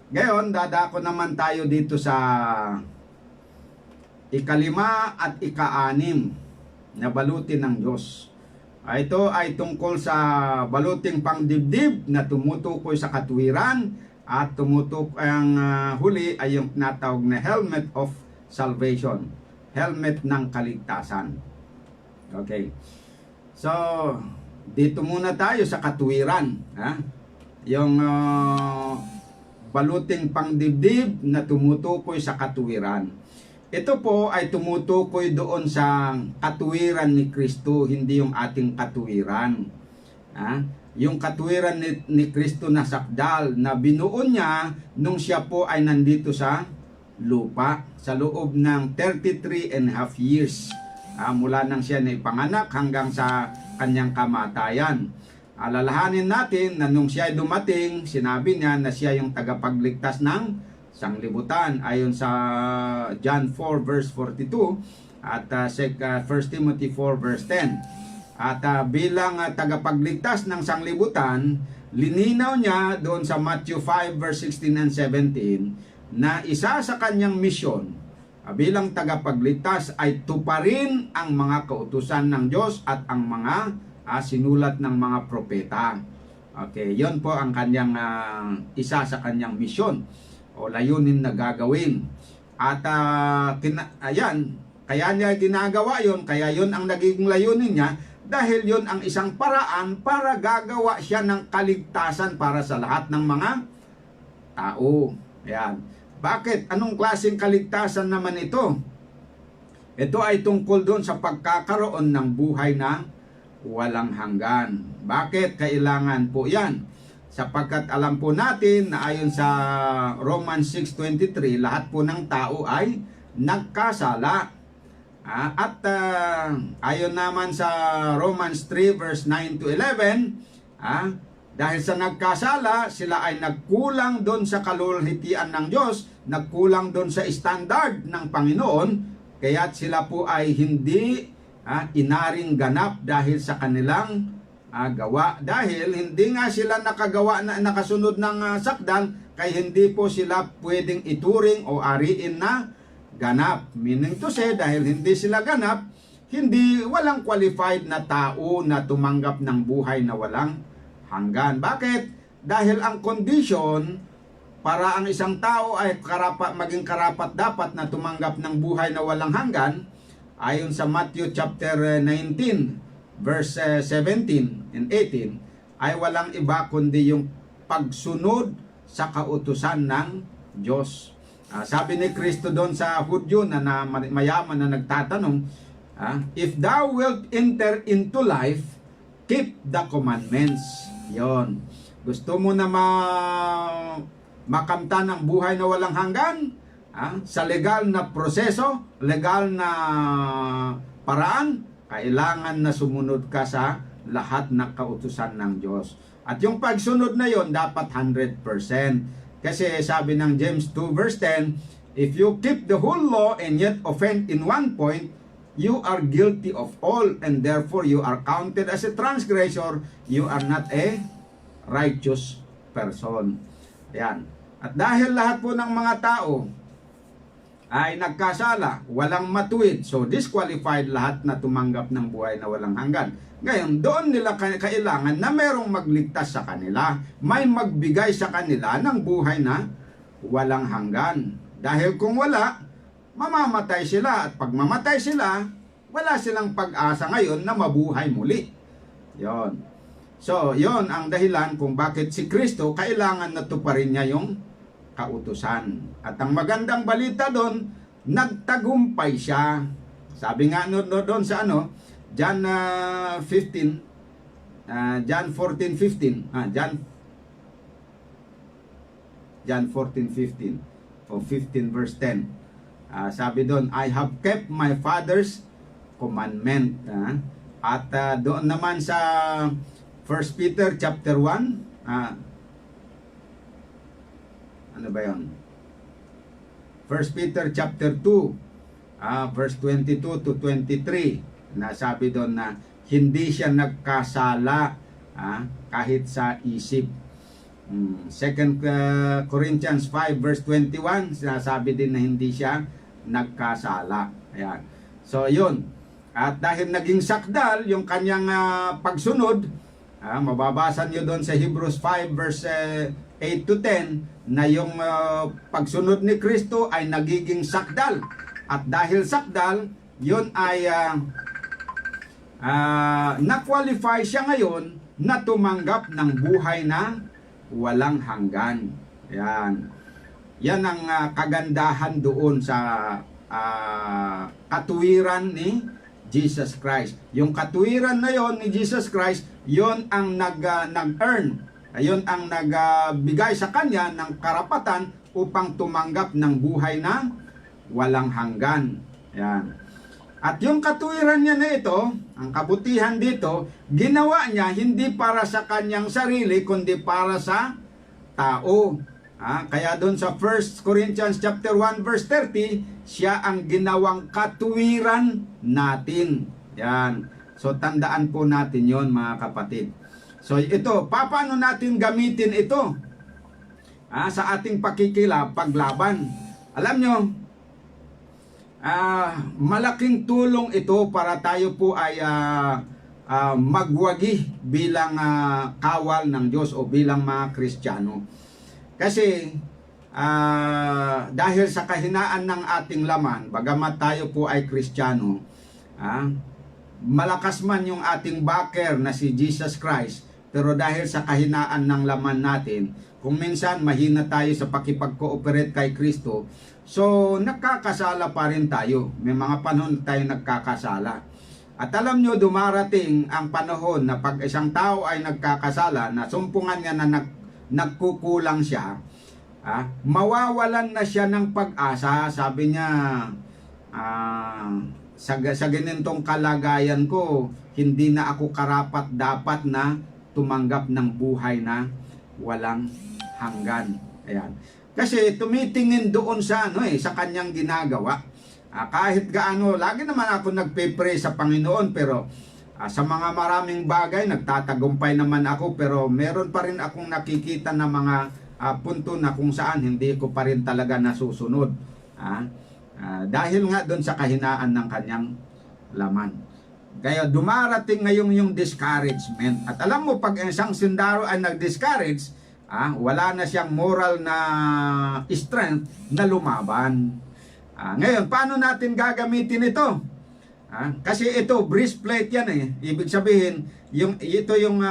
Ngayon, dadako naman tayo dito sa ikalima at ikaanim na balutin ng Diyos. Ito ay tungkol sa baluting pangdibdib na tumutukoy sa katuwiran at ang huli ay yung tinatawag na helmet of salvation. Helmet ng kaligtasan. Okay. So, dito muna tayo sa katuwiran. Yung baluting pangdibdib na tumutukoy sa katuwiran. Ito po ay tumutukoy doon sa katuwiran ni Kristo, hindi yung ating katuwiran. Yung katuwiran ni Kristo na sakdal na binuo niya nung siya po ay nandito sa lupa sa loob ng 33 and a half years. Mula nang siya na ipanganak hanggang sa kanyang kamatayan. Alalahanin natin na nung siya ay dumating, sinabi niya na siya yung tagapagligtas ng sanglibutan ayon sa John 4 verse 42 at 1 Timothy 4 verse 10. At bilang tagapagligtas ng sanglibutan, lininaw niya doon sa Matthew 5 verse 16 and 17 na isa sa kanyang misyon bilang tagapagligtas ay tuparin ang mga kautusan ng Diyos at ang mga sinulat ng mga propeta. Okay, yon po ang kanyang isa sa kanyang misyon o layunin na gagawin. At ayan, kaya niya ginagawa yon, kaya yon ang nagiging layunin niya dahil yon ang isang paraan para gagawa siya ng kaligtasan para sa lahat ng mga tao. Ayan. Bakit? Anong klaseng kaligtasan naman ito? Ito ay tungkol doon sa pagkakaroon ng buhay na walang hanggan. Bakit kailangan po yan? Sapagkat alam po natin na ayon sa Romans 6:23, lahat po ng tao ay nagkasala. At ayon naman sa Romans 3 verse 9 to 11, dahil sa nagkasala, sila ay nagkulang doon sa kalulhitian ng Diyos, nagkulang doon sa standard ng Panginoon, kaya't sila po ay hindi inaring ganap dahil sa kanilang gawa. Dahil hindi nga sila nakagawa na nakasunod ng sakdal, kaya hindi po sila pwedeng ituring o ariin na ganap. Meaning to say, dahil hindi sila ganap, walang qualified na tao na tumanggap ng buhay na walang hanggan. Bakit? Dahil ang condition para ang isang tao ay maging karapat dapat na tumanggap ng buhay na walang hanggan, ayon sa Matthew chapter 19 verse 17 and 18, ay walang iba kundi yung pagsunod sa kautusan ng Diyos. Sabi ni Kristo doon sa Hudyo na mayaman na nagtatanong, if thou wilt enter into life, keep the commandments. Yon. Gusto mo na makamtan ang buhay na walang hanggan? Sa legal na proseso, legal na paraan, kailangan na sumunod ka sa lahat ng kautusan ng Diyos. At yung pagsunod na yon dapat 100%. Kasi sabi ng James 2 verse 10, if you keep the whole law and yet offend in one point, you are guilty of all, and therefore you are counted as a transgressor. You are not a righteous person. Yan. At dahil lahat po ng mga tao ay nagkasala, walang matuwid. So disqualified lahat na tumanggap ng buhay na walang hanggan. Ngayon, doon nila kailangan na merong magligtas sa kanila. May magbigay sa kanila ng buhay na walang hanggan. Dahil kung wala, mamamatay sila. At pag mamatay sila, wala silang pag-asa ngayon na mabuhay muli. Yon. So, yon ang dahilan kung bakit si Kristo kailangan na tuparin niya yung kautusan. At ang magandang balita doon, nagtagumpay siya. Sabi nga doon sa John 15, John 14:15, John 14:15 o 15 verse 10. Sabi doon, I have kept my father's commandment. At doon naman sa 1 Peter chapter 1, ano ba yun? 1 Peter chapter 2, verse 22 to 23, na sabi doon na hindi siya nagkasala kahit sa isip. 2 Corinthians 5 verse 21, sinasabi din na hindi siya nagkasala. Ayan. So yun. At dahil naging sakdal yung kanyang pagsunod, mababasa nyo doon sa Hebrews 5 verse 8 to 10, na yung pagsunod ni Kristo ay nagiging sakdal. At dahil sakdal, yun ay na-qualify siya ngayon na tumanggap ng buhay na walang hanggan. Yan ang kagandahan doon sa katuwiran ni Jesus Christ. Yung katuwiran na yon ni Jesus Christ, yon ang nag-earn. Ayun ang nagbigay sa kanya ng karapatan upang tumanggap ng buhay na walang hanggan. Yan. At yung katuwiran niya na ito, ang kabutihan dito, ginawa niya hindi para sa kanyang sarili, kundi para sa tao. Kaya doon sa 1 Corinthians chapter 1 verse 30, siya ang ginawang katuwiran natin. Yan. So tandaan po natin yon, mga kapatid. So ito, paano natin gamitin ito sa ating paglaban? Alam nyo, malaking tulong ito para tayo po ay magwagi bilang kawal ng Diyos o bilang mga Kristiyano. Kasi dahil sa kahinaan ng ating laman, bagamat tayo po ay Kristiyano, malakas man yung ating backer na si Jesus Christ, pero dahil sa kahinaan ng laman natin, kung minsan mahina tayo sa pakipag-cooperate kay Kristo, so nagkakasala pa rin tayo. May mga panahon tayo nagkakasala. At alam nyo, dumarating ang panahon na pag isang tao ay nagkakasala, na sumpungan niya na nagkukulang siya, mawawalan na siya ng pag-asa. Sabi niya, sa ganitong kalagayan ko, hindi na ako karapat dapat na tumanggap ng buhay na walang hanggan. Ayan. Kasi tumitingin doon sa sa kanyang ginagawa. Kahit gaano, lagi naman ako nagpe-pray sa Panginoon, pero sa mga maraming bagay nagtatagumpay naman ako, pero meron pa rin akong nakikita na mga punto na kung saan hindi ko pa rin talaga nasusunod. Dahil nga doon sa kahinaan ng kanyang laman. Kaya dumarating ngayon yung discouragement. At alam mo, pag isang sundalo ay nag-discourage, wala na siyang moral na strength na lumaban. Ngayon, paano natin gagamitin ito? Kasi ito, breastplate yan eh. Ibig sabihin, ito yung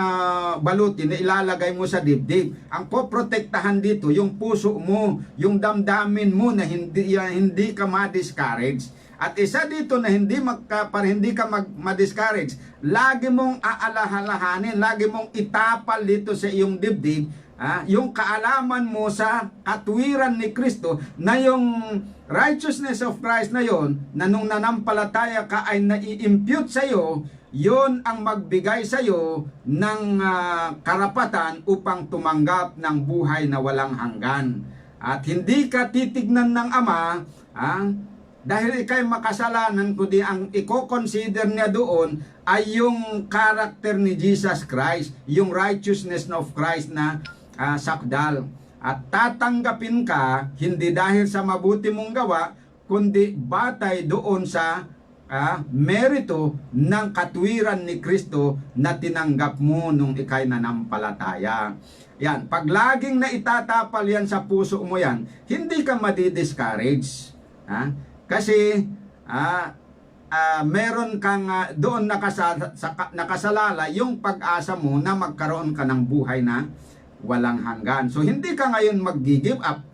balutin na ilalagay mo sa dibdib. Ang poprotektahan dito, yung puso mo, yung damdamin mo na hindi ka ma-discourage. At isa dito na para hindi ka ma-discourage, lagi mong aalahalahanin, lagi mong itapal dito sa iyong dibdib, yung kaalaman mo sa katuwiran ni Kristo, na yung righteousness of Christ na yon, na nung nanampalataya ka ay nai-impute sa iyo, yon ang magbigay sa iyo ng karapatan upang tumanggap ng buhay na walang hanggan. At hindi ka titignan ng Ama, dahil ikay makasalanan, kundi ang i-consider niya doon ay yung character ni Jesus Christ, yung righteousness of Christ na sakdal. At tatanggapin ka, hindi dahil sa mabuti mong gawa, kundi batay doon sa merito ng katwiran ni Kristo na tinanggap mo nung ikay nanampalataya. Yan, pag laging naitatapal yan sa puso mo yan, hindi ka madi-discourage. Kasi meron kang doon nakasalala yung pag-asa mo na magkaroon ka ng buhay na walang hanggan. So hindi ka ngayon mag-give up.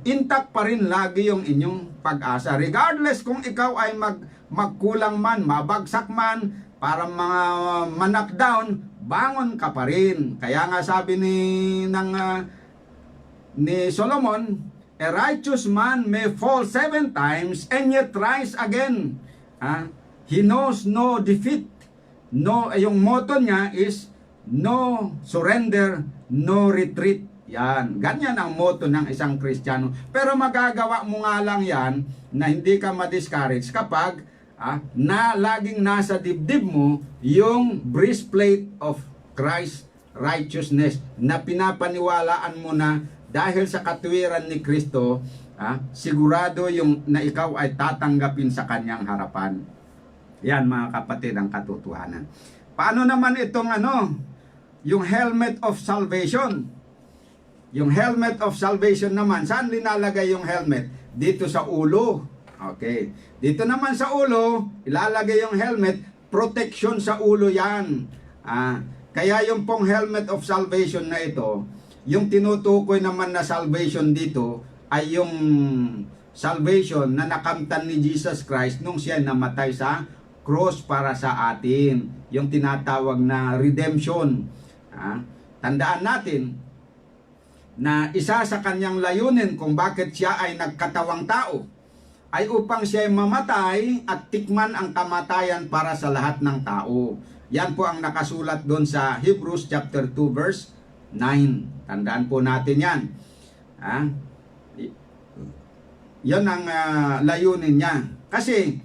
Intact pa rin lagi yung inyong pag-asa. Regardless kung ikaw ay magkulang man, mabagsak man, para mga ma-knockdown, bangon ka pa rin. Kaya nga sabi ni Solomon, a righteous man may fall 7 times and yet rise again. He knows no defeat. No, yung motto niya is no surrender, no retreat. Yan, ganyan ang motto ng isang Kristiyano. Pero magagawa mo nga lang yan na hindi ka ma-discourage kapag na laging nasa dibdib mo yung breastplate of Christ righteousness na pinapaniwalaan mo na dahil sa katwiran ni Kristo, sigurado yung na ikaw ay tatanggapin sa kanyang harapan. Yan mga kapatid ang katotohanan. Paano naman itong yung helmet of salvation? Yung helmet of salvation naman, saan linalagay yung helmet? Dito sa ulo. Okay. Dito naman sa ulo, ilalagay yung helmet, protection sa ulo yan. Kaya yung pong helmet of salvation na ito, yung tinutukoy naman na salvation dito, ay yung salvation na nakamtan ni Jesus Christ nung siya namatay sa cross para sa atin. Yung tinatawag na redemption. Tandaan natin, na isa sa kanyang layunin kung bakit siya ay nagkatawang tao ay upang siya ay mamatay at tikman ang kamatayan para sa lahat ng tao. Yan po ang nakasulat doon sa Hebrews chapter 2 verse 9. Tandaan po natin yan. Yan ang layunin niya. Kasi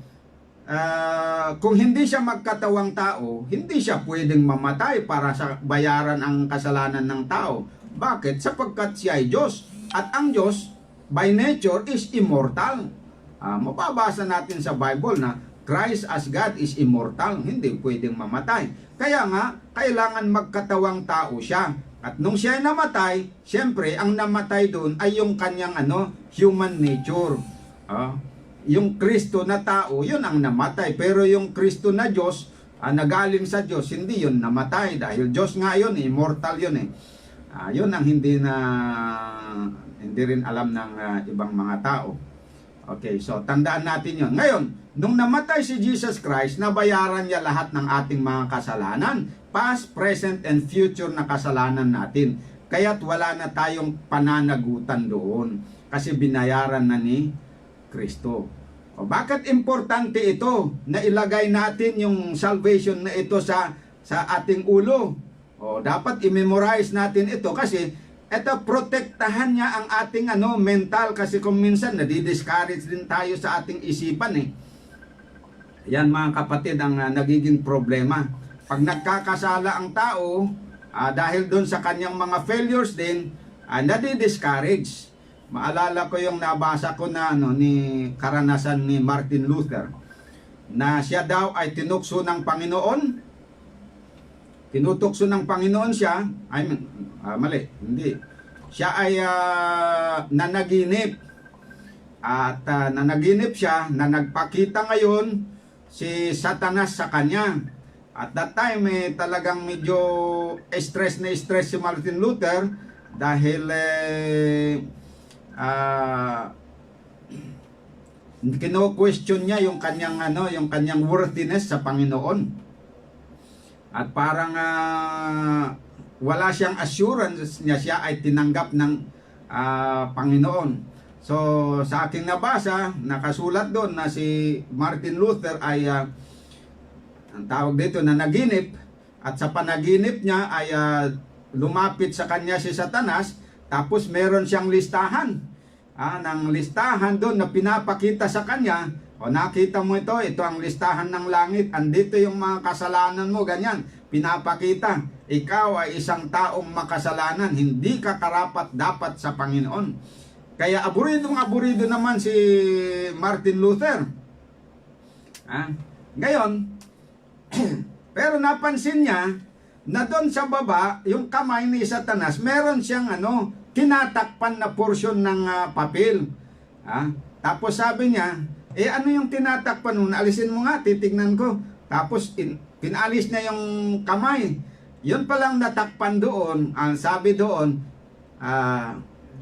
kung hindi siya magkatawang tao, hindi siya pwedeng mamatay para sa bayaran ang kasalanan ng tao. Bakit? Sapagkat siya ay Diyos. At ang Diyos, by nature, is immortal. Mababasa natin sa Bible na Christ as God is immortal. Hindi pwedeng mamatay. Kaya nga, kailangan magkatawang tao siya. At nung siya ay namatay, siyempre, ang namatay doon ay yung kanyang human nature. Yung Kristo na tao, yun ang namatay. Pero yung Kristo na Diyos, nagaling sa Diyos, hindi yun namatay. Dahil Diyos nga yun, immortal yun yun ang hindi rin alam ng ibang mga tao. Okay, so tandaan natin yun. Ngayon, nung namatay si Jesus Christ, nabayaran niya lahat ng ating mga kasalanan. Past, present, and future na kasalanan natin. Kaya't wala na tayong pananagutan doon. Kasi binayaran na ni Kristo. Bakit importante ito na ilagay natin yung salvation na ito sa ating ulo? Dapat i-memorize natin ito kasi ito protektahan niya ang ating mental kasi kung minsan nadi-discourage din tayo sa ating isipan Yan mga kapatid ang nagiging problema. Pag nagkakasala ang tao dahil doon sa kanyang mga failures din, nadi-discourage. Maalala ko yung nabasa ko na ni karanasan ni Martin Luther na siya daw ay tinukso ng Panginoon. Tinutukso ng Panginoon siya, mali, hindi. Siya ay nanaginip. At nanaginip siya na nagpakita ngayon si Satanas sa kanya. At that time, talagang medyo stress na stress si Martin Luther dahil kino-question niya yung kanyang worthiness sa Panginoon. At parang wala siyang assurance niya siya ay tinanggap ng Panginoon. So sa aking nabasa, nakasulat doon na si Martin Luther ay ang tawag dito na naginip, at sa panaginip niya ay lumapit sa kanya si Satanas, tapos meron siyang listahan. Ng listahan doon na pinapakita sa kanya. Nakita mo ito ang listahan ng langit. Andito yung mga kasalanan mo, ganyan. Pinapakita, ikaw ay isang taong makasalanan. Hindi ka karapat dapat sa Panginoon. Kaya aburido naman si Martin Luther. Ngayon, pero napansin niya na doon sa baba, yung kamay ni Satanas, meron siyang tinatakpan na portion ng papel. Tapos sabi niya, ano yung tinatakpan nun? Alisin mo nga, titignan ko. Tapos pinalis niya yung kamay. Yun palang natakpan doon, ang sabi doon,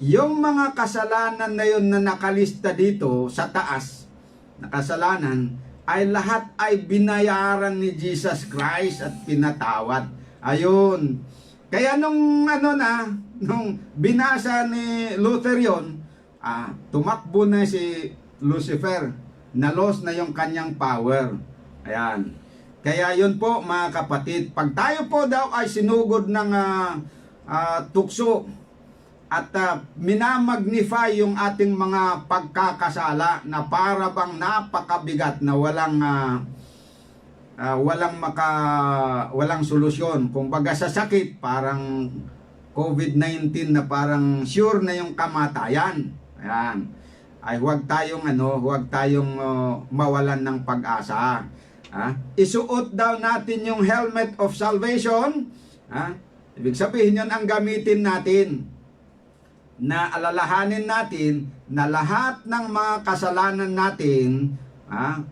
yung mga kasalanan na yun na nakalista dito sa taas, na kasalanan, ay lahat ay binayaran ni Jesus Christ at pinatawad. Ayun. Kaya nung binasa ni Luther yun, tumakbo na si Lucifer. Na-loss na yung kanyang power. Ayan. Kaya yun po mga kapatid, pag tayo po daw ay sinugod ng tukso at minamagnify yung ating mga pagkakasala na para bang napakabigat na walang solusyon. Kung baga sa sakit, parang COVID-19 na parang sure na yung kamatayan. Ayan. Ay huwag tayong mawalan ng pag-asa. Isuot daw natin yung helmet of salvation. Ibig sabihin yun ang gamitin natin. Na alalahanin natin na lahat ng mga kasalanan natin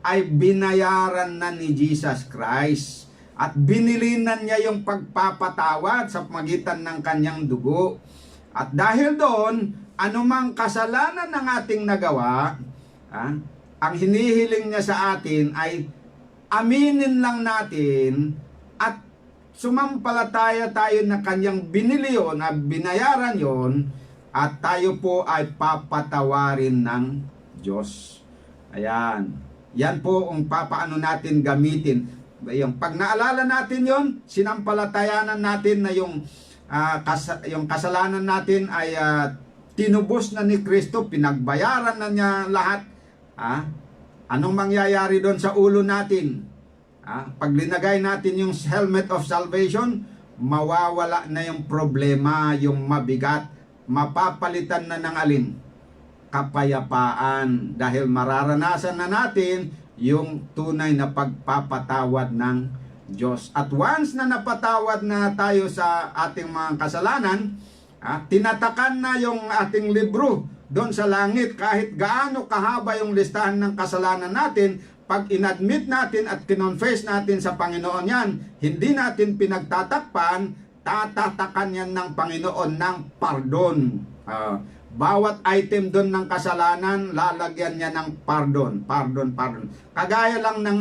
ay binayaran na ni Jesus Christ. At binilinan niya yung pagpapatawad sa pagitan ng kanyang dugo. At dahil doon, anumang kasalanan ng ating nagawa, ang hinihiling niya sa atin ay aminin lang natin at sumampalataya tayo na kanyang binili yun, na binayaran yon, at tayo po ay papatawarin ng Diyos. Ayan. Yan po ang papaano natin gamitin. Yung pag naalala natin yon, sinampalatayanan natin na yung kasalanan natin ay tinubos na ni Kristo, pinagbayaran na niya lahat. Anong mangyayari doon sa ulo natin? Pag linagay natin yung helmet of salvation, mawawala na yung problema, yung mabigat, mapapalitan na ng alin? Kapayapaan, dahil mararanasan na natin yung tunay na pagpapatawad ng Diyos. At once na napatawad na tayo sa ating mga kasalanan, tinatakan na yung ating libro doon sa langit. Kahit gaano kahaba yung listahan ng kasalanan natin, pag inadmit natin at kinonfess natin sa Panginoon yan, hindi natin pinagtatakpan, tatatakan yan ng Panginoon ng pardon. Bawat item doon ng kasalanan, lalagyan niya ng pardon. Kagaya lang ng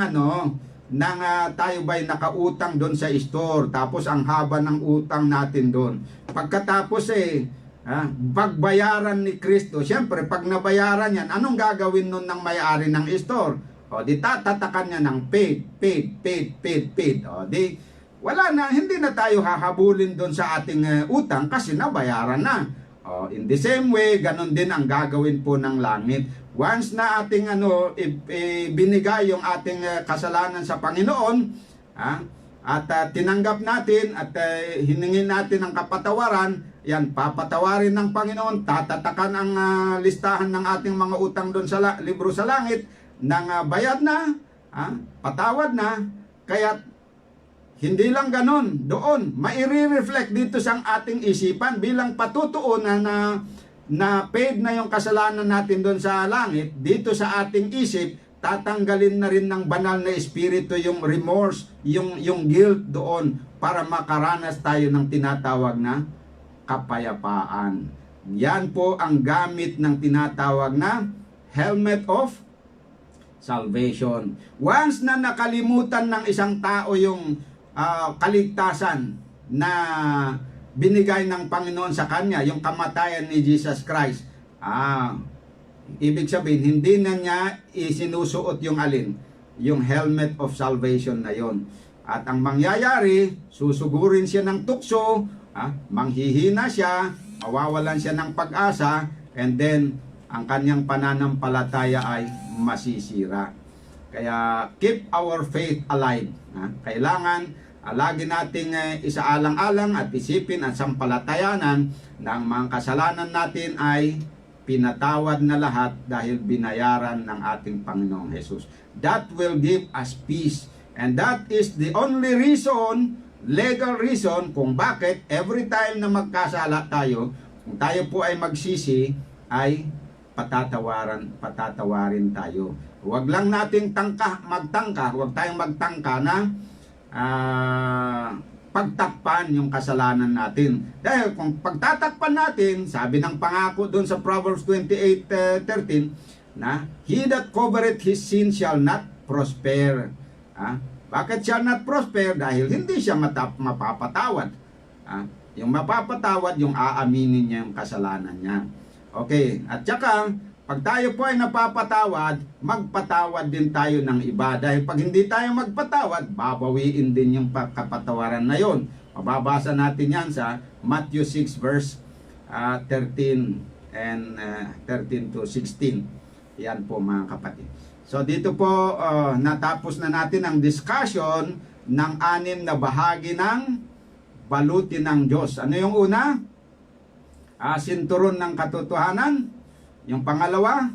tayo ba'y nakautang doon sa store, tapos ang haba ng utang natin doon. Pagkatapos pagbayaran ni Kristo, siyempre pag nabayaran yan, anong gagawin nun ng may-ari ng store? Di tatatakan niya ng paid. Wala na, hindi na tayo hahabulin doon sa ating utang kasi nabayaran na. In the same way, ganun din ang gagawin po ng langit. Once na ating binigay yung ating kasalanan sa Panginoon, at tinanggap natin at hiningin natin ang kapatawaran, yan, papatawarin ng Panginoon, tatatakan ang listahan ng ating mga utang doon sa libro sa langit, nang bayad na, patawad na. Kaya hindi lang ganon, doon, maire-reflect dito sa ating isipan bilang patutuunan na paid na yung kasalanan natin doon sa langit. Dito sa ating isip, tatanggalin na rin ng banal na espiritu yung remorse, yung guilt doon, para makaranas tayo ng tinatawag na kapayapaan. Yan po ang gamit ng tinatawag na helmet of salvation. Once na nakalimutan ng isang tao yung kaligtasan na binigay ng Panginoon sa kanya, yung kamatayan ni Jesus Christ, ibig sabihin, hindi na niya isinusuot yung alin, yung helmet of salvation na yon. At ang mangyayari, susugurin siya ng tukso, manghihina siya, mawawalan siya ng pag-asa, and then ang kanyang pananampalataya ay masisira. Kaya keep our faith alive. Kailangan lagi nating isaalang-alang at isipin at sampalatayanan na ang mga kasalanan natin ay pinatawad na lahat dahil binayaran ng ating Panginoong Jesus. That will give us peace. And that is the only reason, legal reason, kung bakit every time na magkasala tayo, kung tayo po ay magsisi, ay patatawarin tayo. Huwag lang nating magtangka, huwag tayong magtangka na pagtakpan yung kasalanan natin. Dahil kung pagtatakpan natin, sabi ng pangako doon sa Proverbs 28:13, na he that covereth his sin shall not prosper. Bakit shall not prosper? Dahil hindi siya mapapatawad. Yung mapapatawad, yung aaminin niya yung kasalanan niya. Okay, at saka, pag tayo po ay napapatawad, magpatawad din tayo ng iba. Dahil pag hindi tayo magpatawad, babawiin din yung kapatawaran na yon. Mababasa natin yan sa Matthew 6 verse 13 and 13 to 16. Yan po mga kapatid. So dito po natapos na natin ang discussion ng 6 na bahagi ng baluti ng Diyos. Ano yung una? Sinturon ng katotohanan. Yung pangalawa,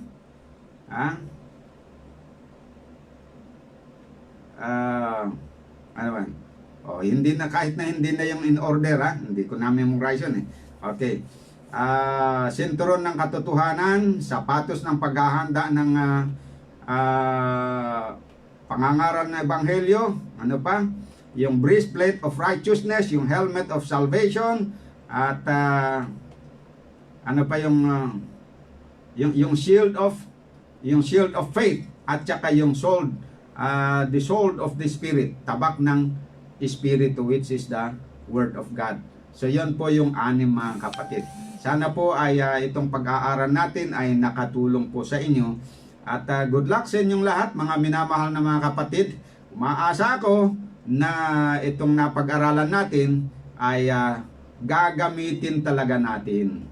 ano ba? Hindi na, kahit na hindi na yung in order, hindi ko na memorize yun Okay. Sinturon ng katotohanan, sapatos ng paghahanda ng pangangaral na ebanghelyo, ano pa? Yung breastplate of righteousness, yung helmet of salvation, at ano pa yung shield of faith, at saka yung sword, the sword of the spirit, tabak ng espiritu, which is the word of God. So yon po yung 6 mga kapatid. Sana po ay itong pag-aaral natin ay nakatulong po sa inyo, at good luck sa inyong lahat mga minamahal na mga kapatid. Umaasa ako na itong napag-aralan natin ay gagamitin talaga natin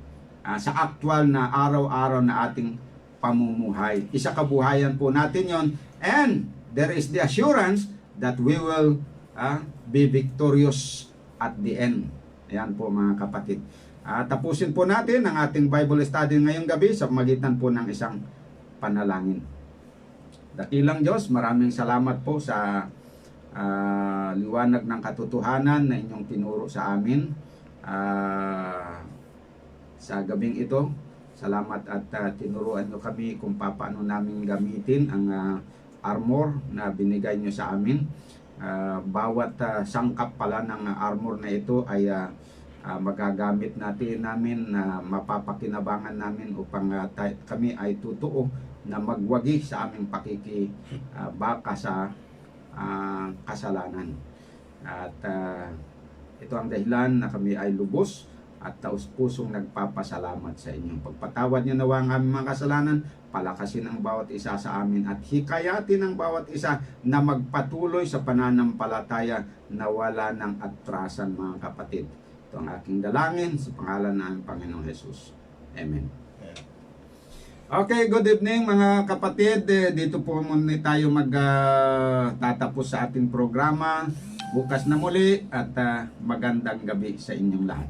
sa aktual na araw-araw na ating pamumuhay. Isa kabuhayan po natin yon, and there is the assurance that we will be victorious at the end. Ayan po mga kapatid. Tapusin po natin ang ating Bible study ngayong gabi sa magitan po ng isang panalangin. Dakilang Diyos, maraming salamat po sa liwanag ng katotohanan na inyong tinuro sa amin sa gabing ito. Salamat at tinuruan nyo kami kung paano namin gamitin ang armor na binigay nyo sa amin. Bawat sangkap pala ng armor na ito ay magagamit namin na mapapakinabangan namin upang kami ay totoo na magwagi sa aming pakikibaka sa kasalanan. At ito ang dahilan na kami ay lubos at taus-pusong nagpapasalamat sa inyong pagpatawad niyo nawa ang aming mga kasalanan, palakasin ang bawat isa sa amin at hikayatin ang bawat isa na magpatuloy sa pananampalataya na wala ng atrasan mga kapatid. Ito ang aking dalangin sa pangalan ng Panginoong Jesus. Amen. Okay, good evening mga kapatid. Dito po muna tayo magtatapos sa ating programa. Bukas na muli at magandang gabi sa inyong lahat.